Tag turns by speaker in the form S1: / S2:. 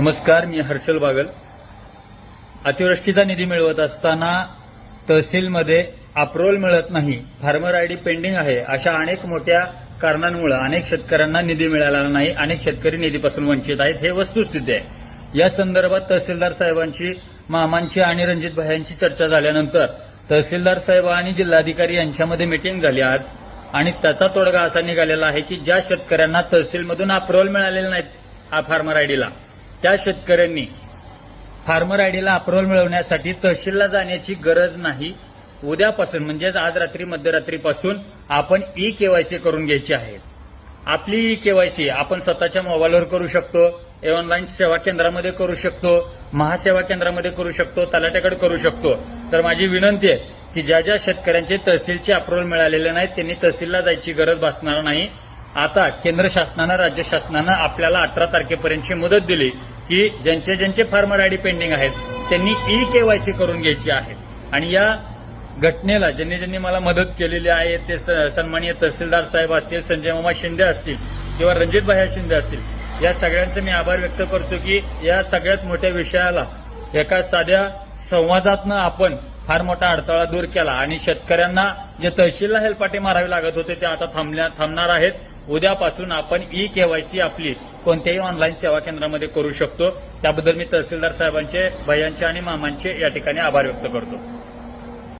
S1: नमस्कार, मी हर्षल बागल। अतिवृष्टीचा निधी मिळवत असताना तहसीलमध्ये अप्रूव्हल मिळत नाही, फार्मर आयडी पेंडिंग आहे, अशा अनेक मोठ्या कारणांमुळे अनेक शेतकऱ्यांना निधी मिळाला नाही, अनेक शेतकरी निधीपासून वंचित आहेत, हे वस्तुस्थिती आहे। या संदर्भात तहसीलदार साहेबांची, मामांची आणि रणजित भायांची चर्चा झाल्यानंतर तहसीलदार साहेब आणि जिल्हाधिकारी यांच्यामध्ये मीटिंग झाली आज, आणि त्याचा तोडगा असा निघालेला आहे की ज्या शेतकऱ्यांना तहसीलमधून अप्रूव्हल मिळालेले नाहीत फार्मर आयडीला, त्या शेतकऱ्यांनी फार्मर आयडीला अप्रूव्हल मिळवण्यासाठी तहसीलला जाण्याची गरज नाही। उद्यापासून म्हणजेच आज रात्री मध्यरात्रीपासून आपण ई-केवायसी करून घ्यायची आहे। आपली ई-केवायसी आपण स्वतःच्या मोबाईलवर करू शकतो, ऑनलाईन सेवा केंद्रामध्ये करू शकतो, महासेवा केंद्रामध्ये करू शकतो, तलाट्याकडे करू शकतो। तर माझी विनंती आहे की ज्या ज्या शेतकऱ्यांचे तहसीलचे अप्रूव्हल मिळालेले नाही त्यांनी तहसीलला जायची गरज भासणार नाही। आता केंद्र शासनानं, राज्य शासनानं आपल्याला 18 तारखेपर्यंतची मुदत दिली की ज्यांचे फार्मर आयडी पेंडिंग आहेत त्यांनी ई-केवायसी करून घ्यायची आहे। आणि या घटनेला ज्यांनी मला मदत केलेली आहे ते सन्माननीय तहसीलदार साहेब असतील, संजय मामा शिंदे असतील किंवा रणजित भाई शिंदे असतील, या सगळ्यांचे मी आभार व्यक्त करतो की या सगळ्यात मोठ्या विषयाला एका साध्या संवादातनं आपण फार मोठा अडथळा दूर केला, आणि शेतकऱ्यांना जे तहसीलला हेलपाटे मारावे लागत होते ते आता थांबणार आहेत। उद्यापासून आपण ई-केवायसी आपली कोणत्याही ऑनलाईन सेवा केंद्रामध्ये करू शकतो। त्याबद्दल मी तहसीलदार साहेबांचे, भैयांचे आणि मामांचे या ठिकाणी आभार व्यक्त करतो।